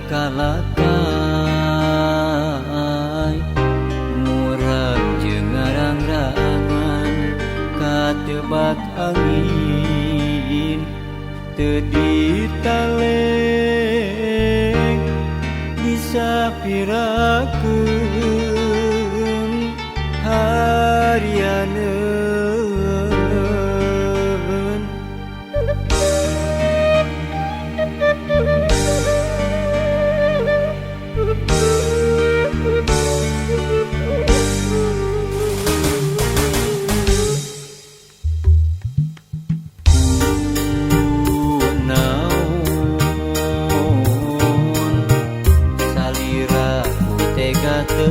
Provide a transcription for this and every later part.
kalakai murag jeung ngarang-rangan katebak angin teu ditaleng disapirakeun harianeun. Salira ku tega teu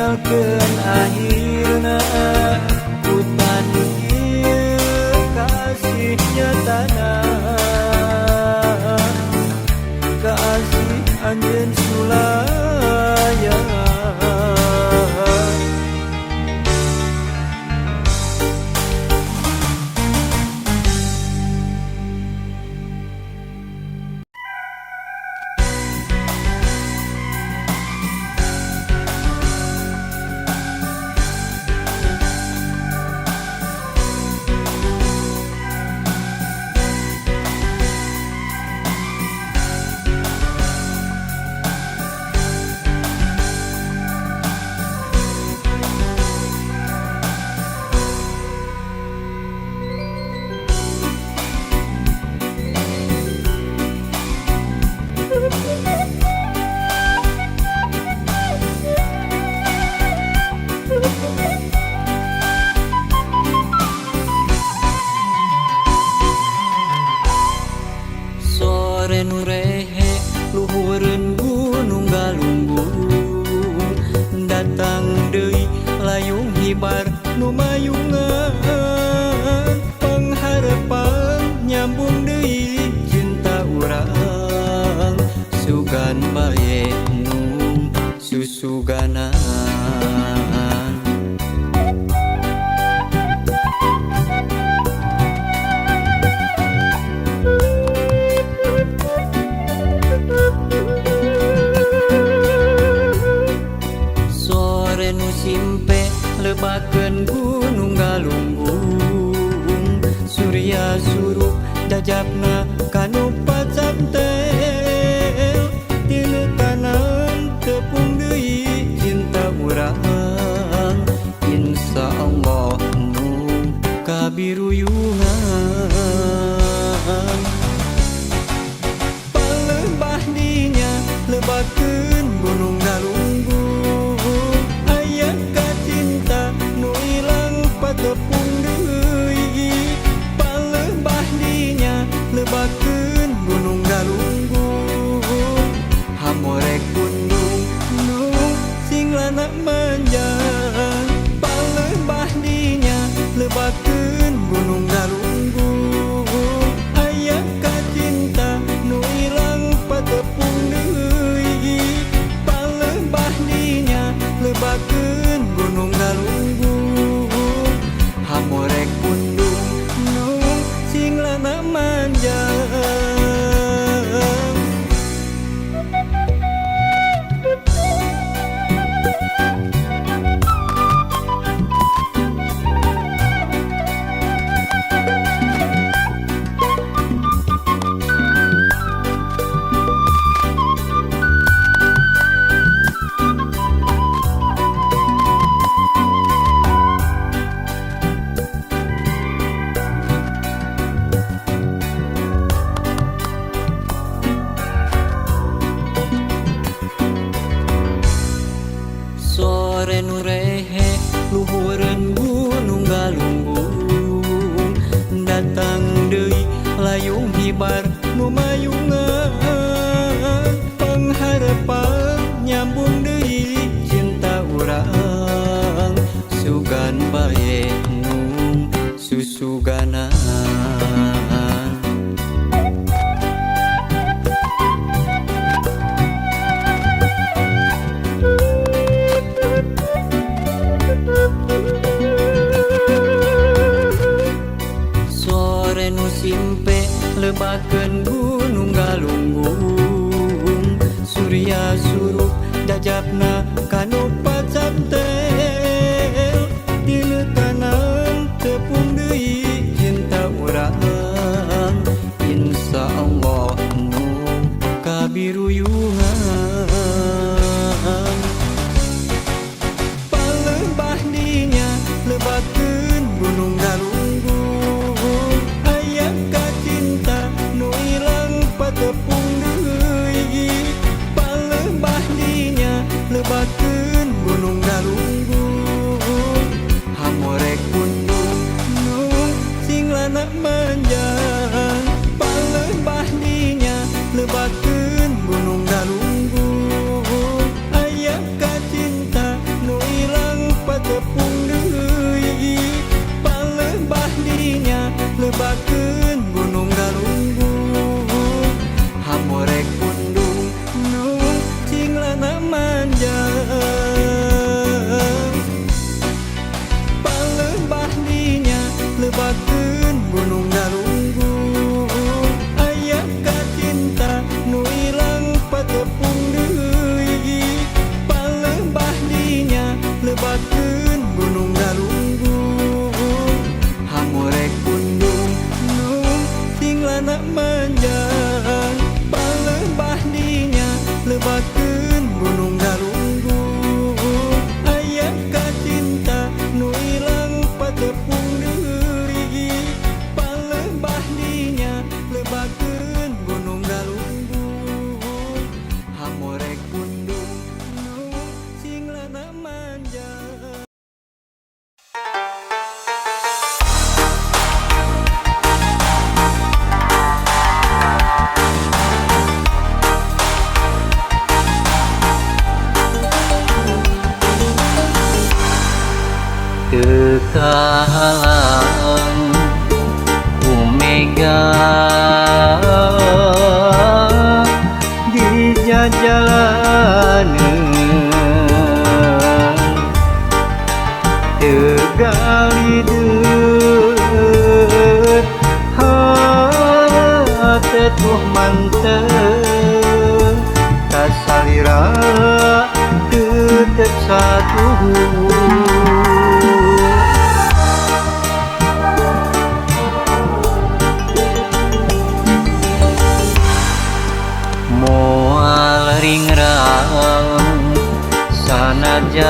ninggalkeun akhirna hutan ieu kasih nyatana kasih anjeun sulaya. Sore nu rehe luhureun gunung Galunggung datang deui layung hibar nu mayungan pangharepan nyambung deui cinta urang sugan bae nu susuganan. Simpe lebakeun gunung Galunggung surya surup dajabna kanu pacam teh tilu kanan tepung deui cinta urang insyaallah nu kabiruyungan palebah dinya lebakeun gunung Galunggung tepung deui palebah dinya lebakeun gunung Galunggung hamorek gunung nu sing lana manja palebah dinya lebakeun gunung Galunggung aya kacinta nu ilang patepung deui palebah dinya lebakeun gunung Galunggung hamorek pundung nu sing lana manja. Sore nu rehe luhureun gunung Galunggung datang deui layung hibar nu mayungan pangharepan nyambung deui cinta urang sugan bae nu susuganan. Simpe lebakeun gunung Galunggung surya surup dajabna kanu pacam teh tilu kanan tepung deui cinta urang insyaallah nu kabiruyungan palebah dinya lebakeun gunung Galunggung aya kacinta nu kahalang Umega di jalanan tegali deut hate tuh mantep kasalira tetep satu moal ringrang sanajan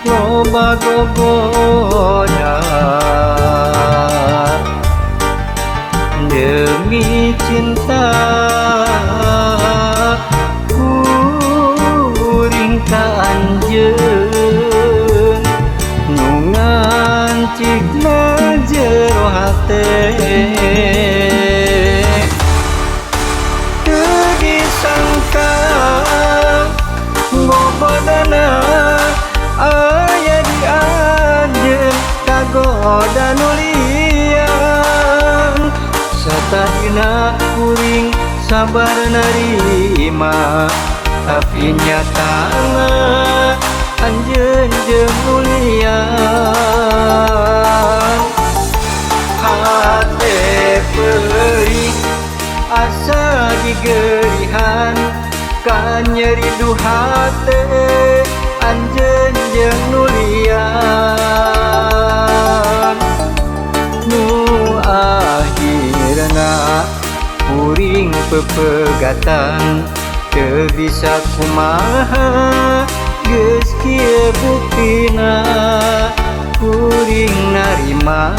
loba gogoda demi cinta kuring ka anjeun nu ngancikna jero hate teu disangka bobodana aya di anjeun kagoda nu liang satahina kuring sabar narima tapi nyatana anjeun jeung mulian hate perih asa digerihan ka nyeri du hate anjeun jeung nulian nu akhirna kuring pepegatan teu bisa kumaha geus kieu buktina kuring narima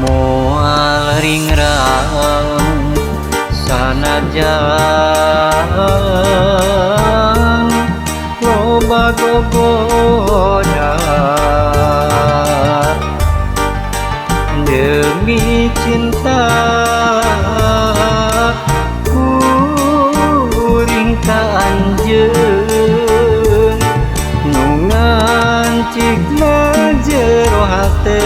moal ringrang sanajan loba gogoda demi cinta kuring ka anjeun nu ngancikna jero hate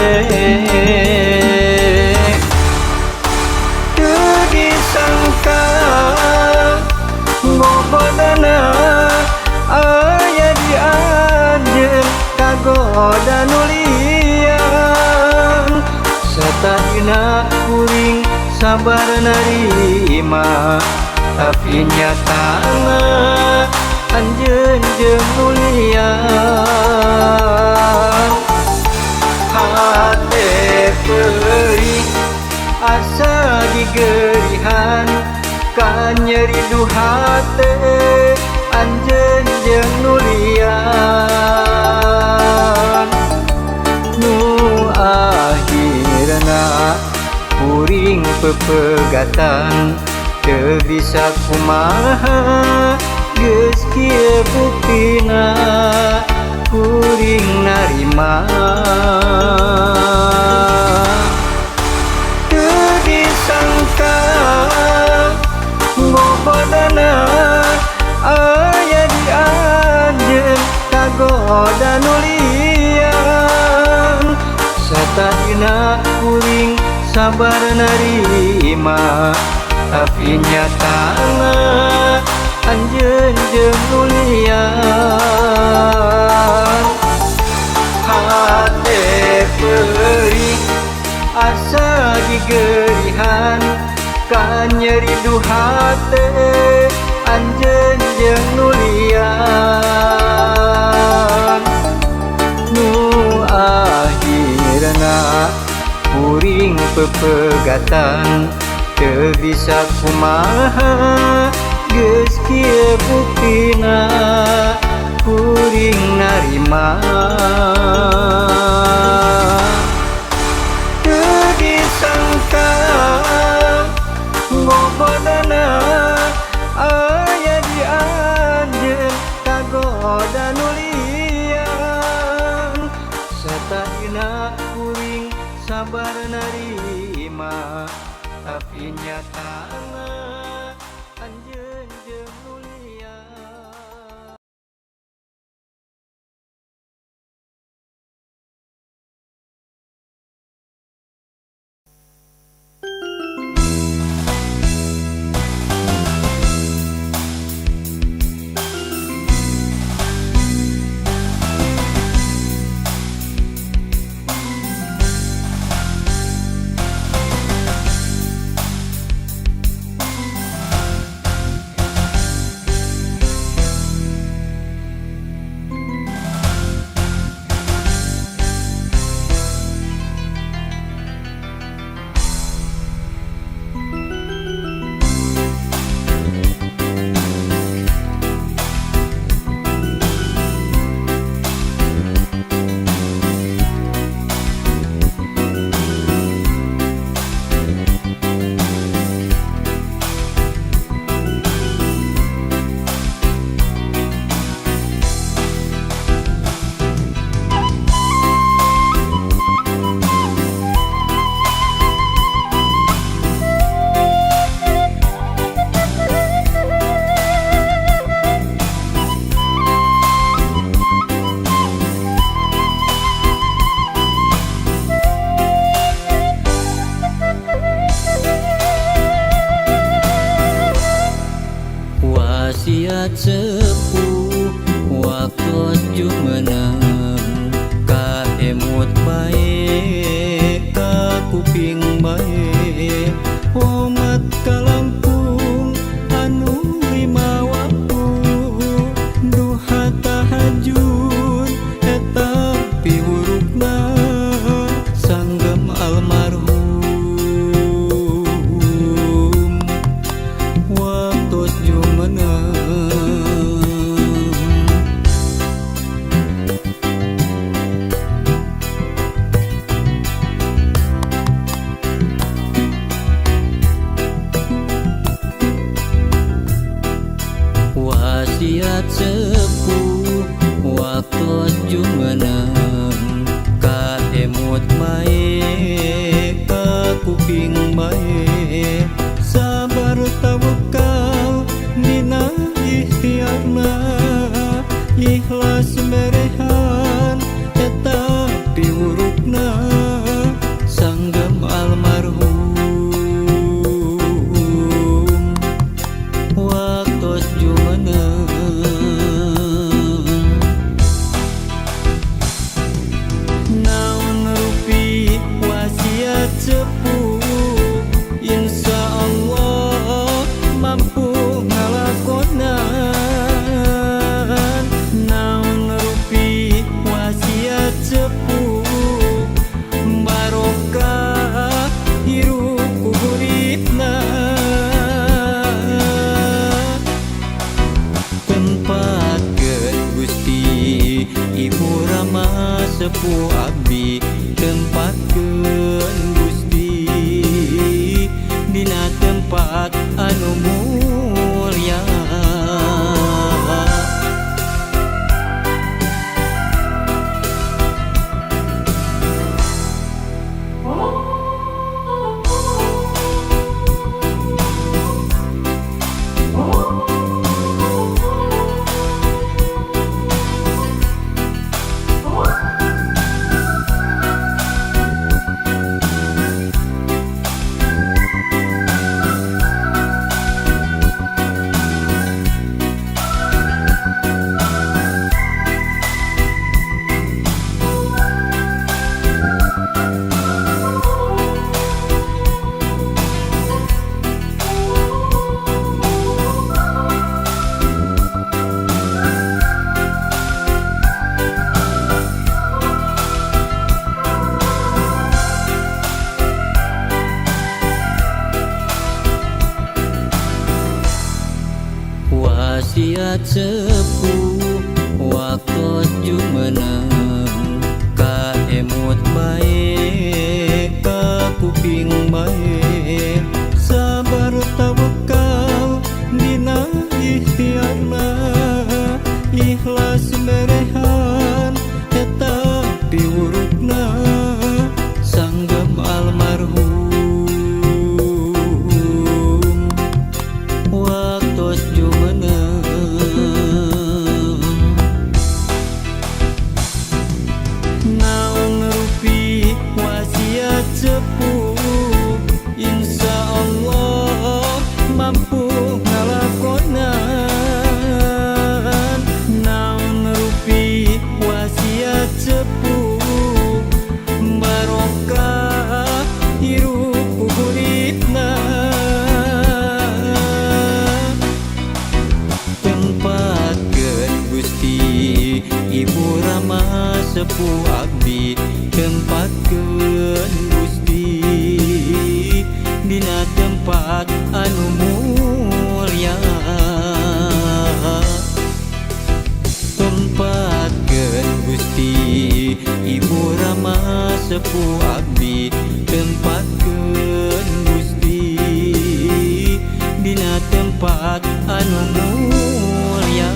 bobodana aya di anjeun kagoda nu liang satahina kuring sabar narima tapi nyatana anjeun jeung mulian hate perih asa digerihan ka nyeri du hate anjeun jeung nulian nu akhirna kuring pepegatan teu bisa kumaha geus kieu buktina kuring narima teu disangka bobodana aya di anjeun kagoda nu liang satahina kuring sabar narima tapi nyatana anjeun jeung mulian hate perih asa digerihan ka nyeri hate anjeun jeung nulian nu akhirna kuring pepegatan teu bisa kumaha geus kieu buktina kuring narima teu disangka ngobodana aya di anjeun kagoda nulian satahina kuring sabar narima tapi nyatana anjeun jeung nulian. Wasiat sepuh waktu jumenang kahemut bae ka kuping bae omat kalampung anu lima waktu duha tahajud eta piurukna sanggem almarhum waktu jumenang wasiat sepuh waktu jumenang kahemut mae ka kuping bae sabar tawakal dina ikhtiarna ikhlas merehan eta piurukna sanggem almarhum waktu jumenang naon rupi wasiat sepuh ayat sepuh waktu jumenang ka emut bae ka kuping bae sabar tawakal dina ikhtiarna ikhlas berehan eta piwurukna sanggem almarhum waktu jumenang naon rupi wasiat sepuh insya Allah mampu ngalakonan naon rupi wasiat sepuh barokah hirup kukuritna tempatkeun Gusti Ibu Rama sepuh abdi tempatkeun Gusti dina tempat anu mulya tempatkeun Gusti Ibu Rama sepuh abdi tempatkeun Gusti dina tempat anu mulya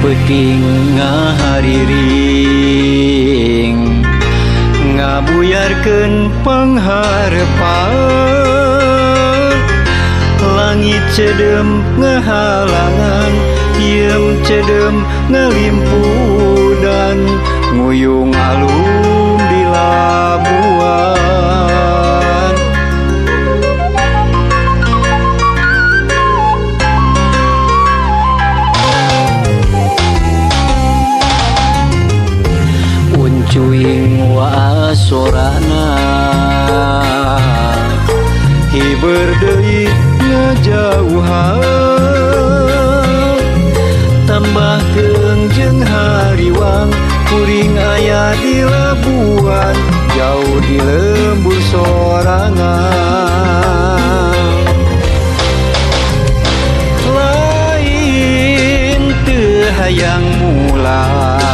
peuting ngahariring ngabuyarkeun pangharepan langit cedem ngahalangan iem cedem ngalimpudan nguyung alum di labuan uncuing wasorana hiber deui ngajauhan tambahkeun jeung hariwang kuring aya di labuan jauh di lembur sorangan lain teu hayang mulang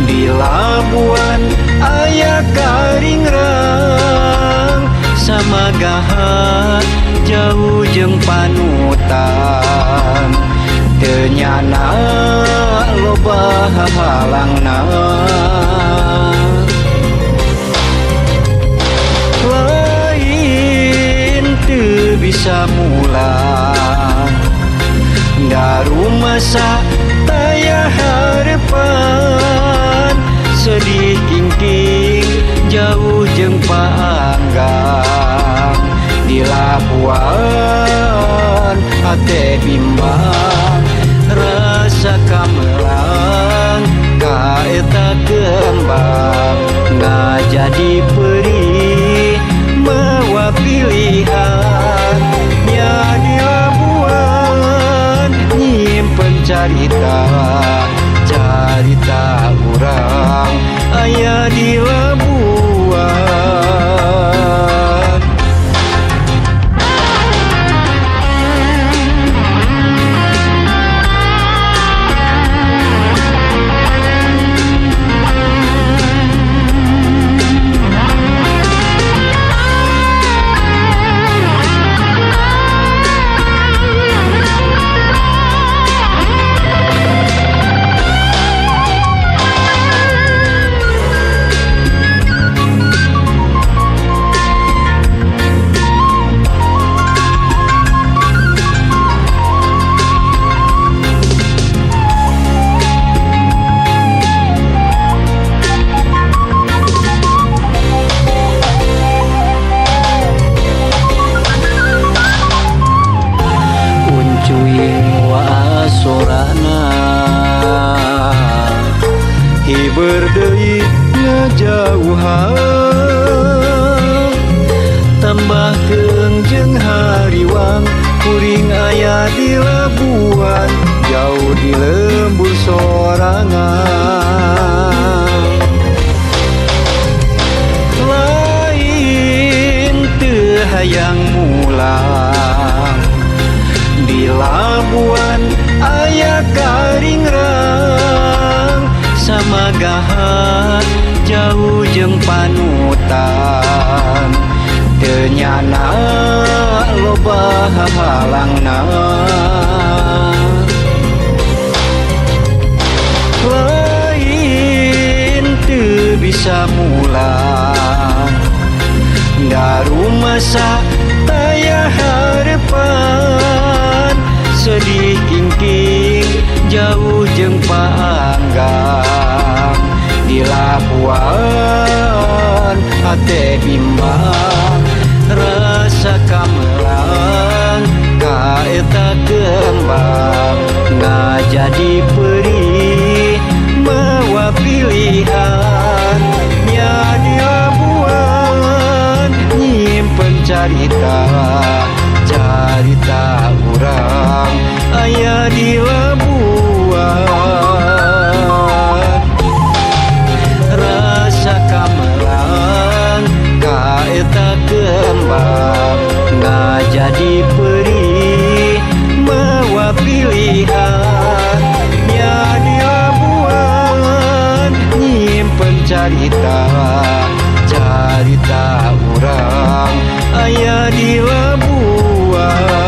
di labuan aya karingrang samagahan jauh jeung panutan teu nyana loba halangna lain teu bisa mulang daru masa taya harepan sedih kingking jauh jeung paanggang di labuan hate bimbang rasa kamelang kaeta kembang ngajadi perih mawa pilihan nya di labuan nyimpen carita urang aya di labuan aya di Labuan jauh di lembur sorangan lain teu hayang mulang di Labuan aya karingrang samagahan jauh jeung panutan teu nyana loba halangna lain teu bisa mulang da rumah taya harepan sedih kingking jauh jeung paanggang di Labuan hate bimbang rasa kamelang kaeta kembang ngajadi perih mawa pilihan nya di Labuan nyimpen carita urang aya di Labuan rasa kamelang kaeta kembang ngajadi perih mawa pilihan nya di Labuan nyimpen carita urang aya di Labuan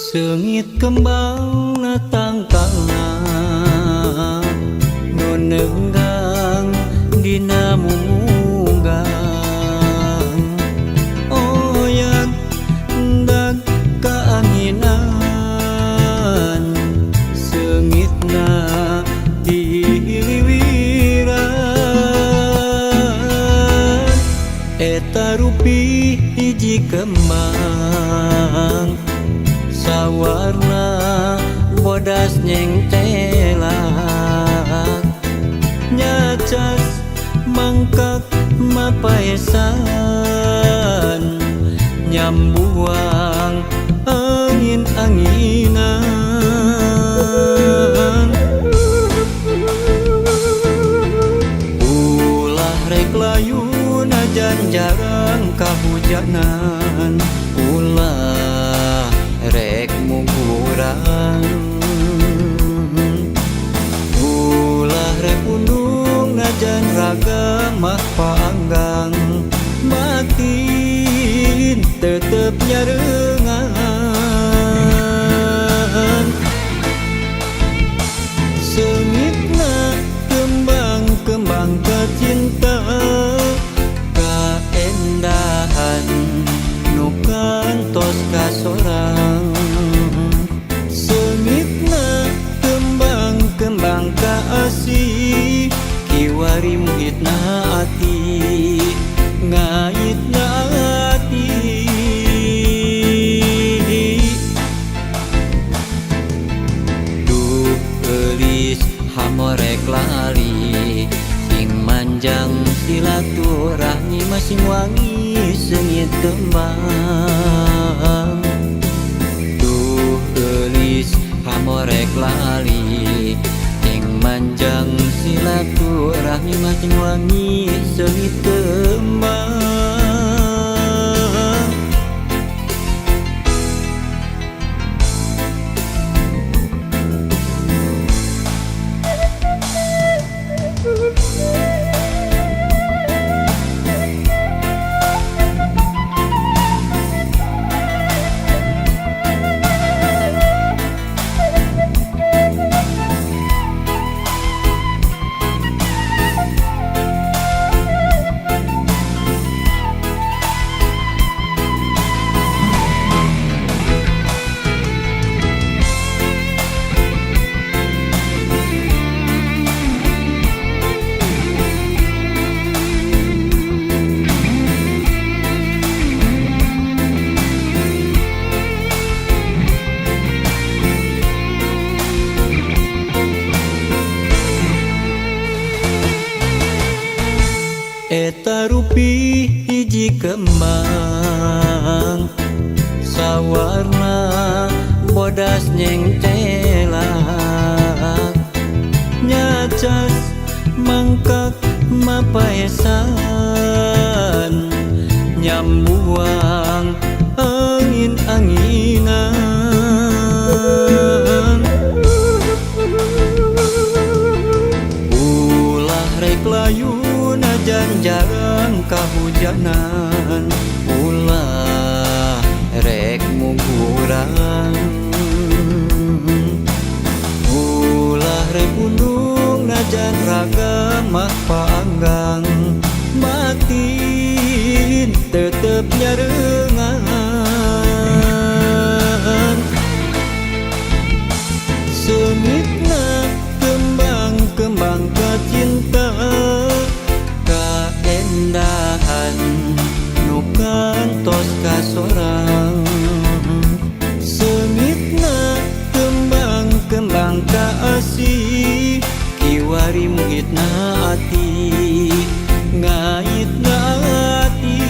Seungit kembang natang tangan nunenggang dina munggang oyang ndak kaanginan seungitna diliwiran eta rupi hiji kembang sawarna bodas nyengtelak nyacas mangkak mapaesan nyambuang angin-anginan ulah rek layu najan jarang kahujanan ulah rek mungurang ulah rek undung najan raga mah paanggang batin tetep nyarengan seungitna kembang-kembang kecinta kaendahan nu kantos kasorang seungitna kembang-kembang kaasih kiwari muhitna ati ngaitna ati duh eulis hamorek lali sing manjang silaturahmi masing wangi seungit kembang duh eulis hamorek lali sing manjang silaturahmi masing wangi seungit kembang eta rupi hiji kembang sawarna bodas nyengtelak nyacas mangkak mapaesan nyambuang angin-anginan ulah rek layu najan jarang kahujanan ulah rek mungguran ulah rek undung najan ragamah paanggang batin tetep nyarengan sengitna kembang-kembang kacinta kaendahan nu kantos kasorang sengitna kembang-kembang kaasih kiwari muhitna ati ngaitna ati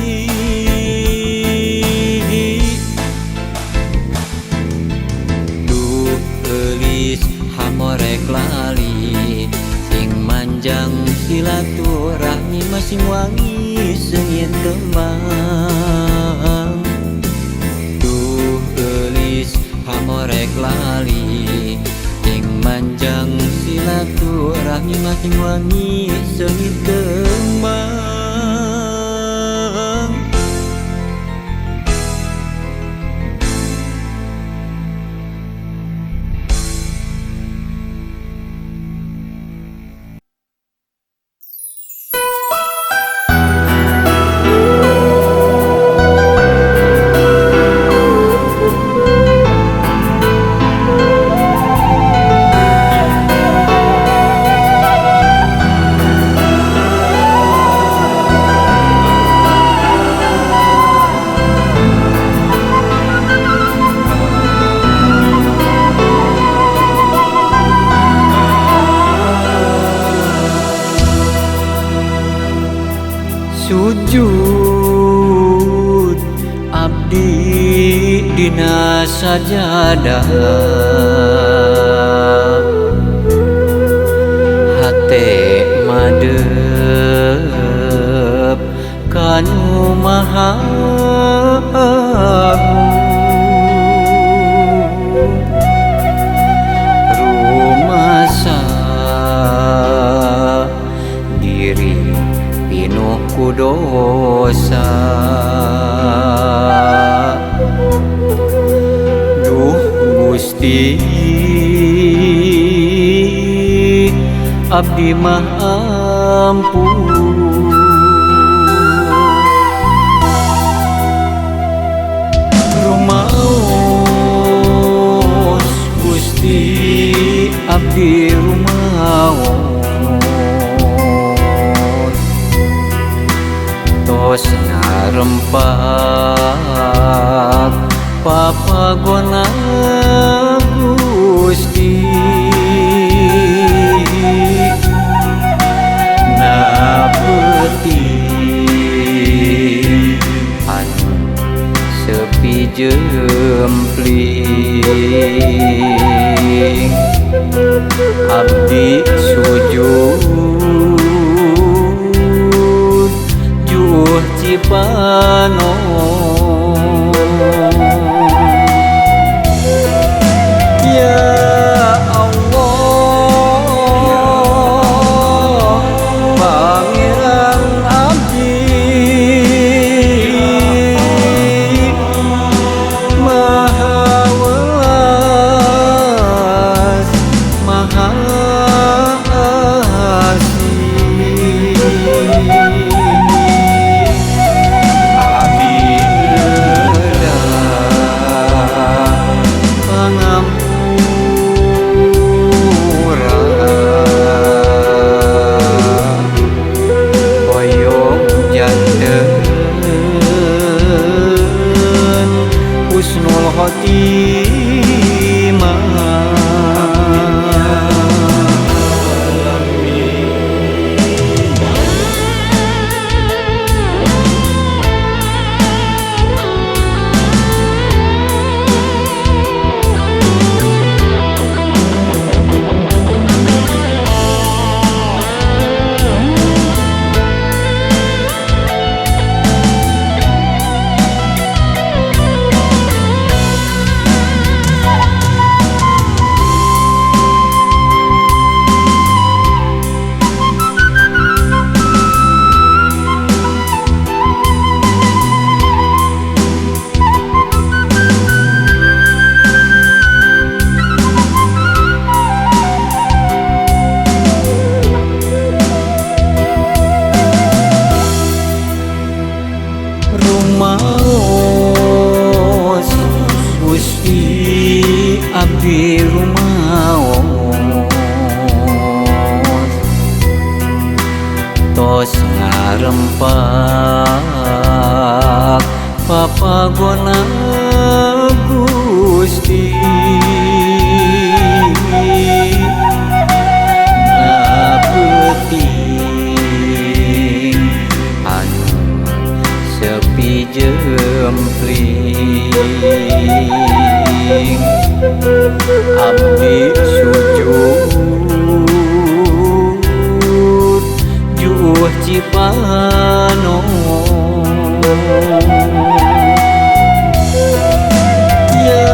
duh eulis hamorek lali sing manjang silaturahmi masing wangi sengit kembang duh eulis hamorek lali sing manjang silaturahmi masing wangi sengit kembang sujud abdi dina sajadah hate madep kanu maha rumasa diri pinuh ku dosa duh Gusti abdi mah ampun rumaos Gusti abdi rumaos tos ngarempak papagona Gusti na peti anu sepi jempling abdi sujud juh cipano ya Allah pangeran abdi maha welas maha sarempak papagona Gusti ngapeting anu sepi jempling abdi sujud juh cipano ya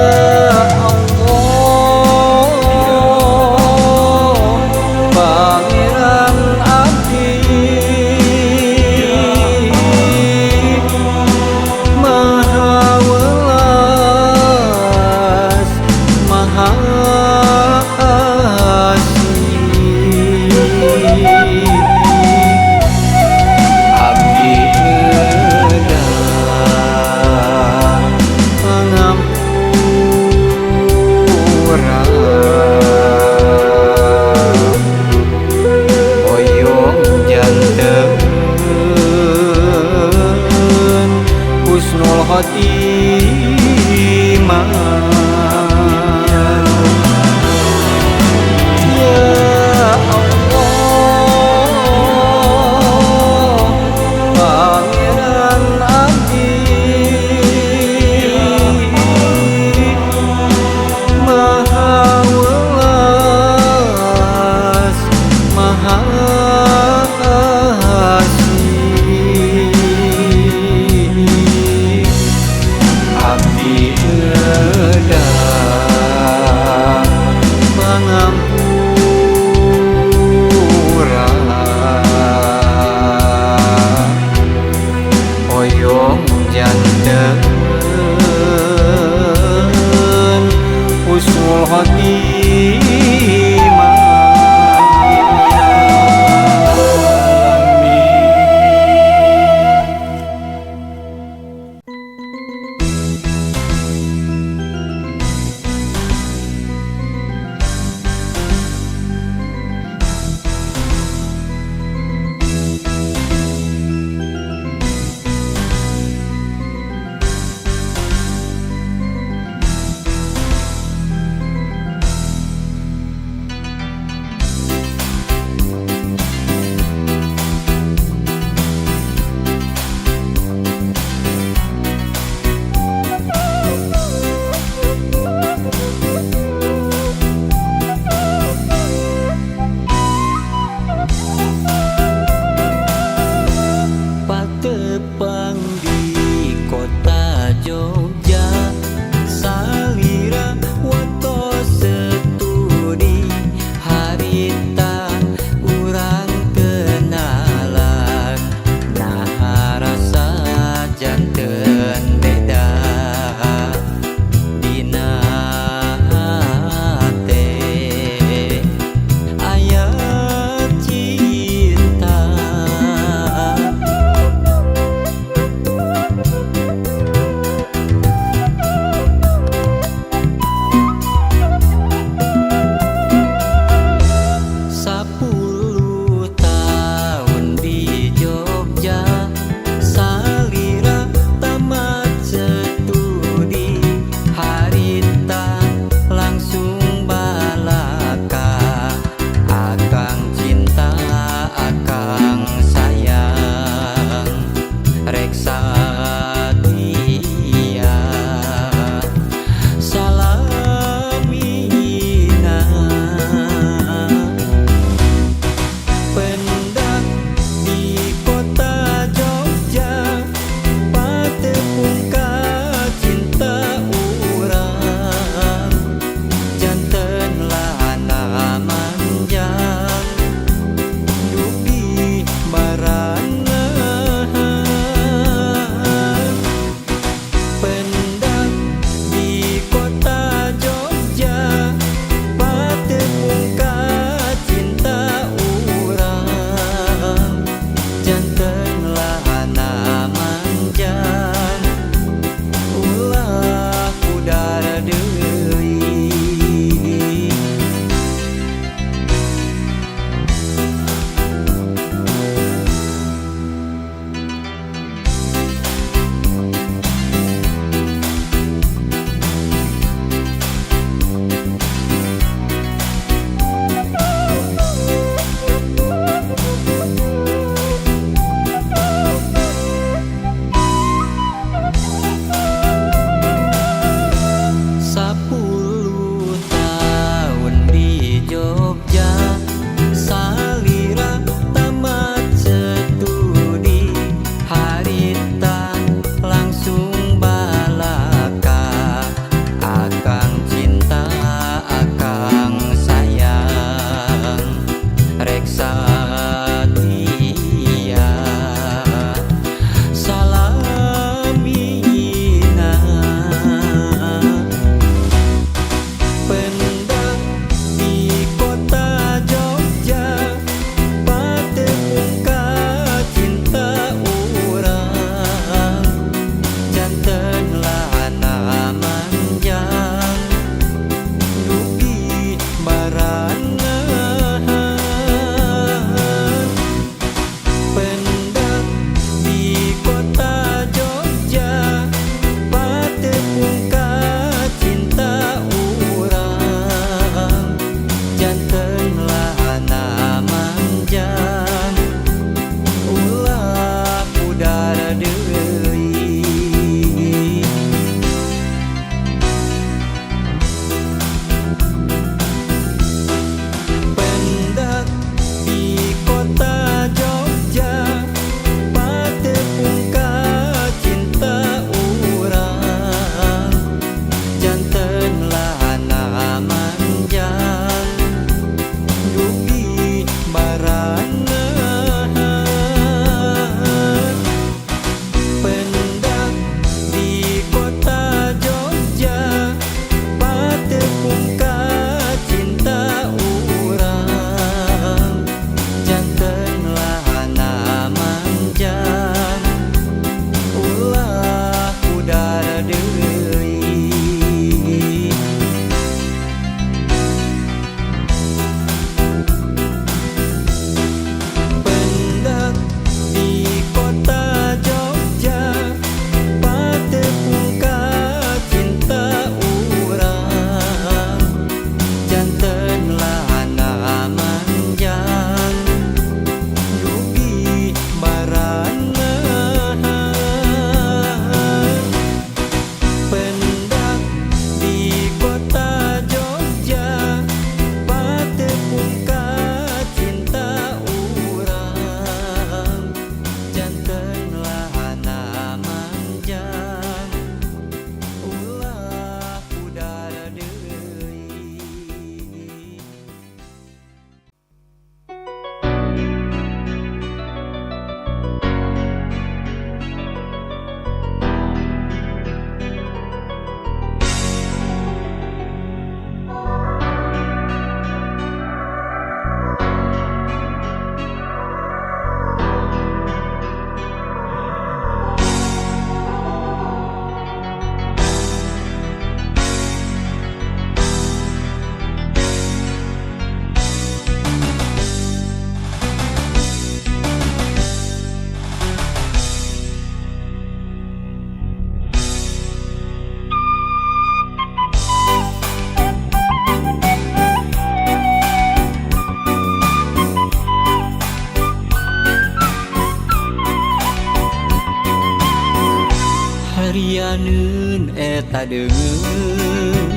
eta deungeun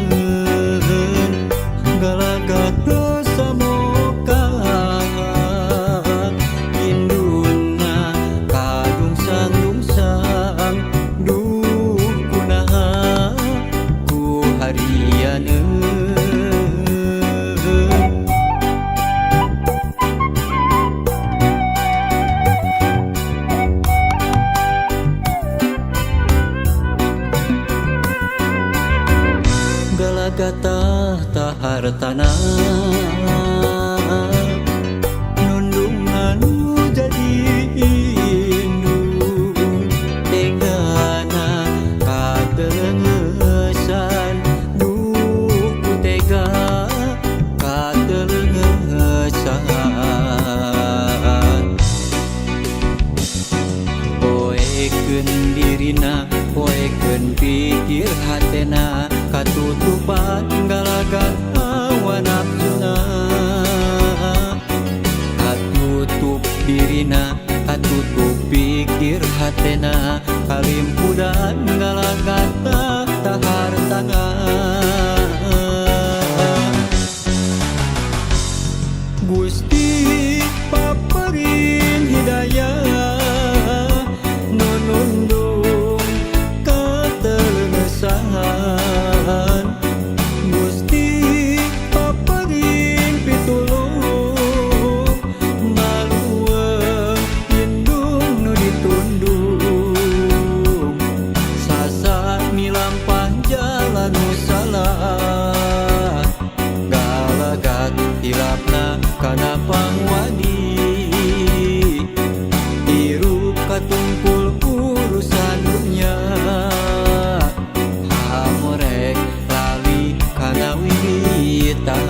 galagat rasa moka induna kadungsang-dungsang duh kunaha ku harianeun galagata tahartana nundungan jadi indung tegana katelengesan duh ku tega katelengesan poekeun dirina poekeun pikir hatena katutupan galagat hawa nafsuna katutup dirina katutup pikir hatena kalimpudan galagat tahar tangan Gusti paparin hidayah nunundung katelengesan Gusti paparin pitulung maluweung indung nu ditundung sasa milampah jalan nu salah galagat hilapna kana pangwadi hirup katungkul urusan dunya hamorek lali kana wiwitan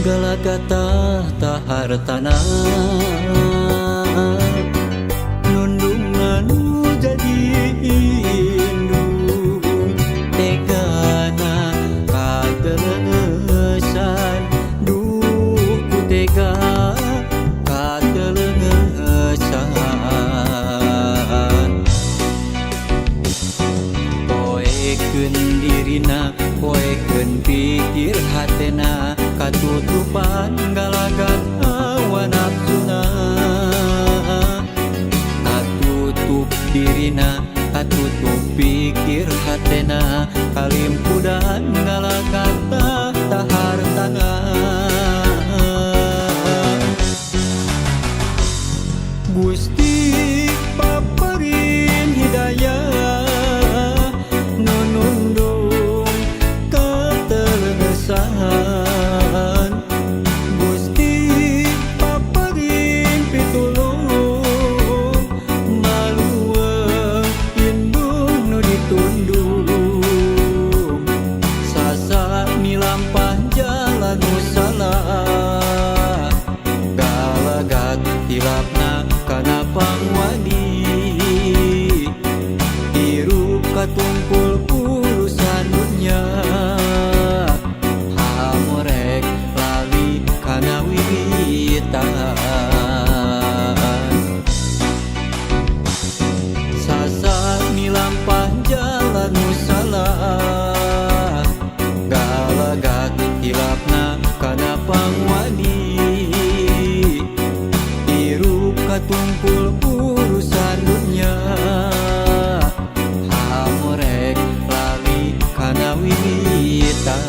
galagata tahartana nundungan jadi indung tegana katelengesan duh ku tega katelengesan poekeun dirina poekeun pikir hatena katutupan galagat hawa nafsuna katutup dirina katutup pikir hatena kalimpudan galagat tahar tangan Gusti paparin hidayah nunundung katelengesan Gusti paparin pitulung maluweung indung nu ditundung sasa milampah jalan nu salah galagat hilapna kana pangwadi hirup katungkul urusan dunya hamorek lali kana wiwitan sasa milampah jalan nu salah galagat hilapna kana pangwadi hirup katungkul urusan dunya hamorek lali kana wiwitan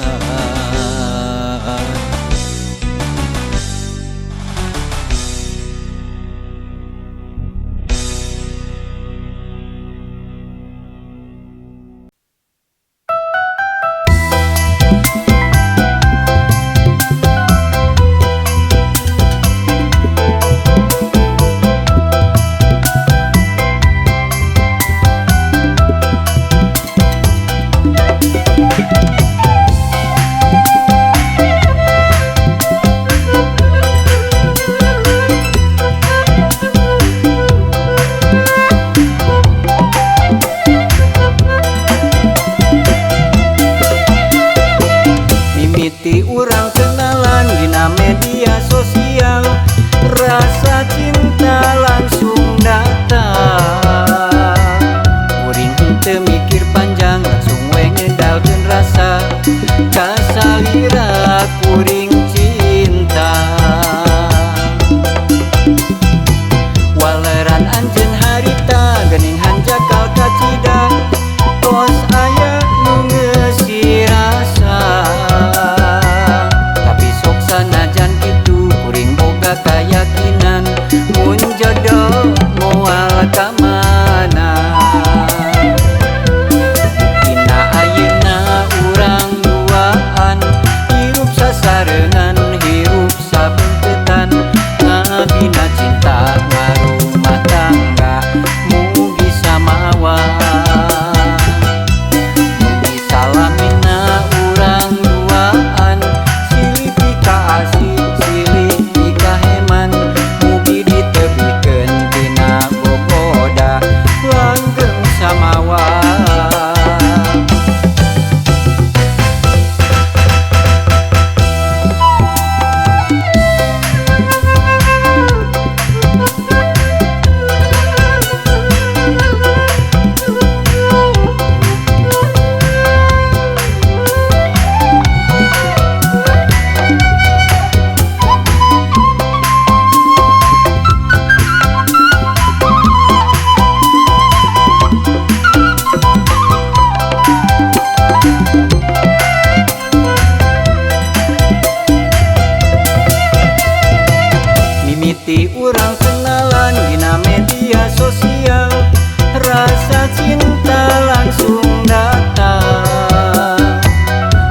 rasa cinta langsung datang.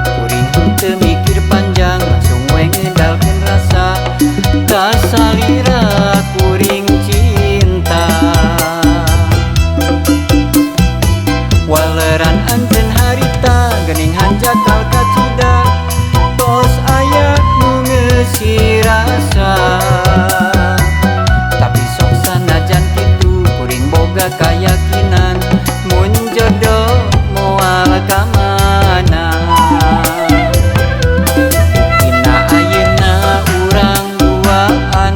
Kuring henteu mikir panjang, langsung we ngedalkeun rasa. Tak salira kuring cinta. Waleran anjeun harita geuning hanjakal kacida. Tos aya nu ngeusi rasa. Tapi sok sanajan kitu kuring boga kayakinan mun jodoh moal ka mana. Buktina ayeuna urang duaan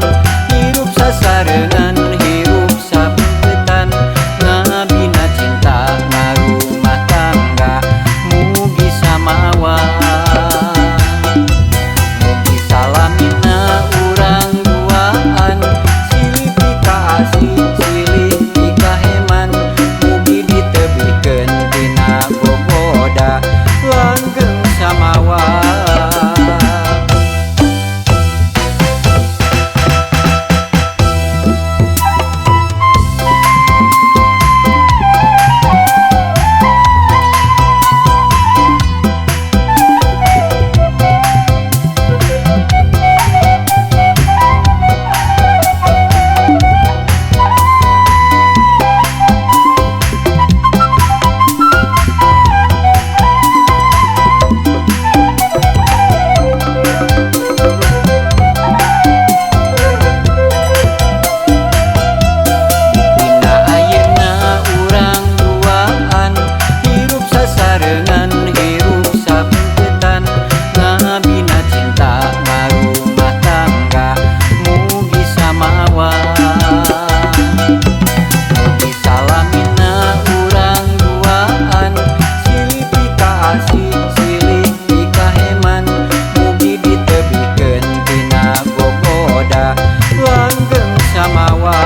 hirup sasareungan hirup sabeuntetan ngabina cinta ngarumah tangga mugi samawa. Mugi salamina urang duaan silih pika asih silih pika heman mugi ditebikeun tina boboda langgeng samawa. Buktina ayeuna urang duaan hirup sasareungan hirup sabeuntetan ngabina cinta ngarumah tangga mugi samawa. Mugi salamina urang duaan silih pika asih silih pika heman mugi ditebikeun tina boboda langgeng samawa.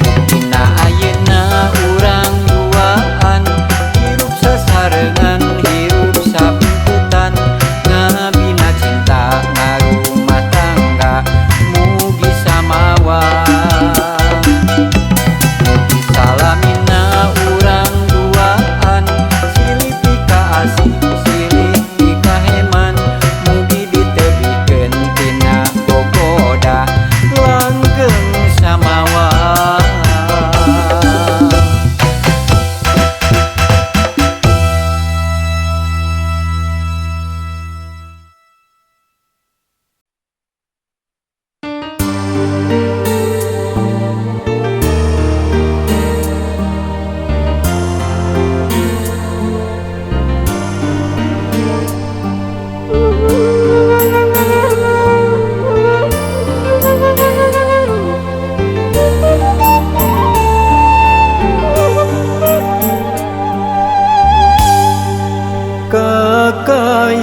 Buktina ayeuna urang duaan hirup sasareungan hirup sabeuntetan ngabina cinta ngarumah tangga mugi samawa. Mugi salamina urang duaan silih pika asih silih pika heman mugi ditebikeun tina boboda langgeng samawa.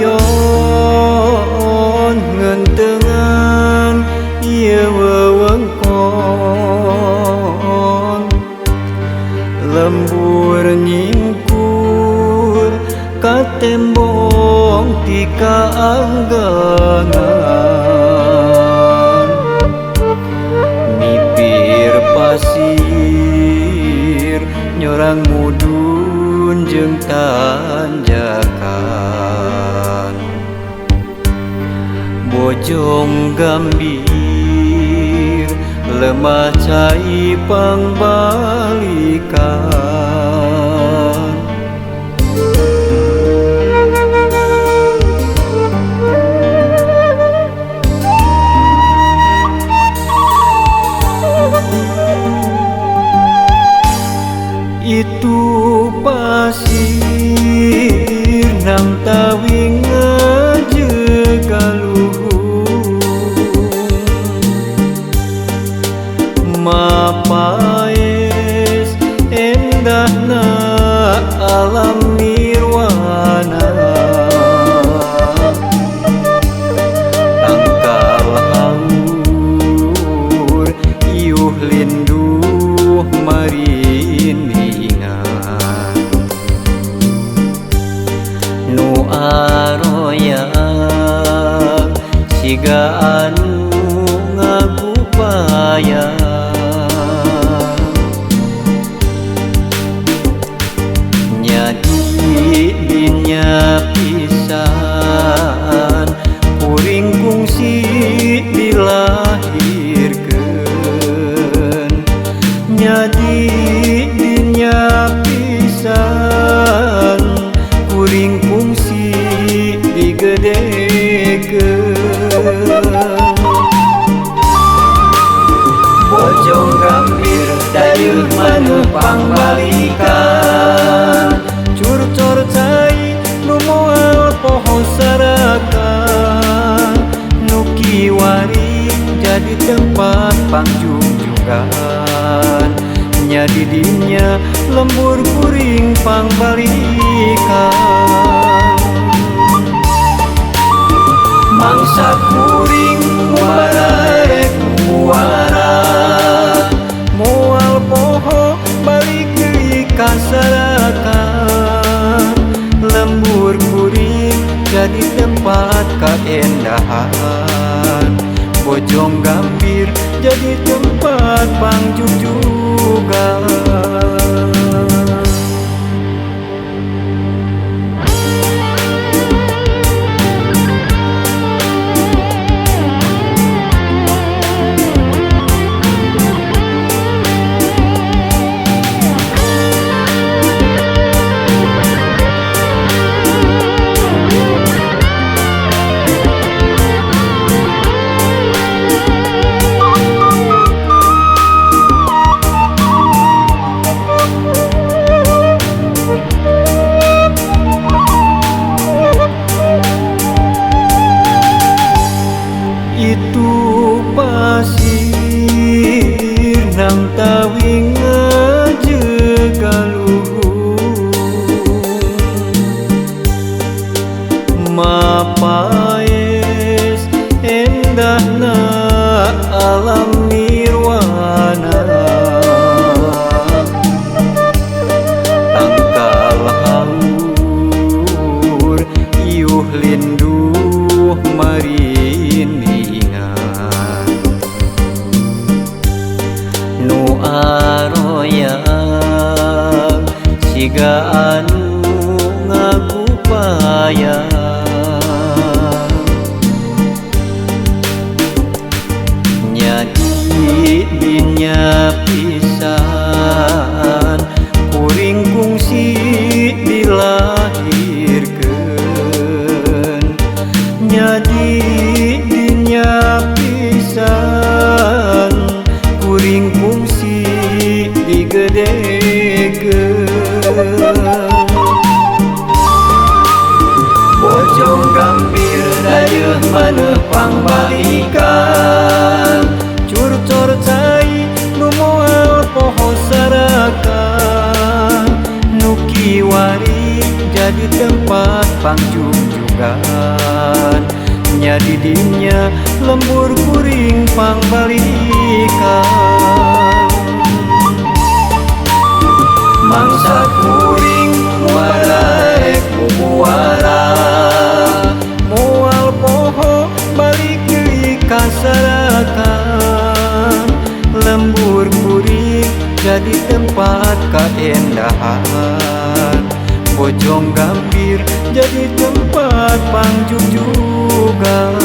Kakayon ngentengan ieu wewengkon lembur nyingkur ka tembok ti kaanggangan. Mipir pasir nyorang mudun jeung tanjakan. Bojong gambir lemah cai pangbalikan. Itu pasir nang tawing ngajekaluhung mapaes endahna alam nirwana. Tangkal haur iuh linduh mariningan nu aroya siga anu ngagupaya. Nyadi dinya pisan kuring fungsi digedekeun. Bojong gambir dayeuh maneuh pangbalikan, Curcor cai nu moal poho sarakan, nu kiwari jadi tempat pangjungjugan. Nya di dinya lembur kuring pangbalikan. Mangsa kuring mubarek muara, moal poho balik deui ka sarakan, lembur kuring jadi tempat kaendahan. Bojong gambir jadi tempat pangjungjugan. Itu pasir nang tawing ngajegaluhur, mapaes endahna alam nirwana. tangkal haur iuh linduh mariningan, nu aroyang siga anu ngagupayang. Nyadi dinya pisan kuring kungsi dilahirkeun. Nyadi dinya pisan kuring fungsi digedekeun. Bojong gambir dayeuh maneuh pangbalikan, Curcor cai nu moal poho sarakan, nu kiwari jadi tempat pangjungjugan. Nya di dinya lembur kuring pangbalikan. Mangsa kuring mubarek muara, moal poho balik deui ka sarakan, lembur kuring jadi tempat kaendahan. Bojong gambir jadi tempat pangjungjugan.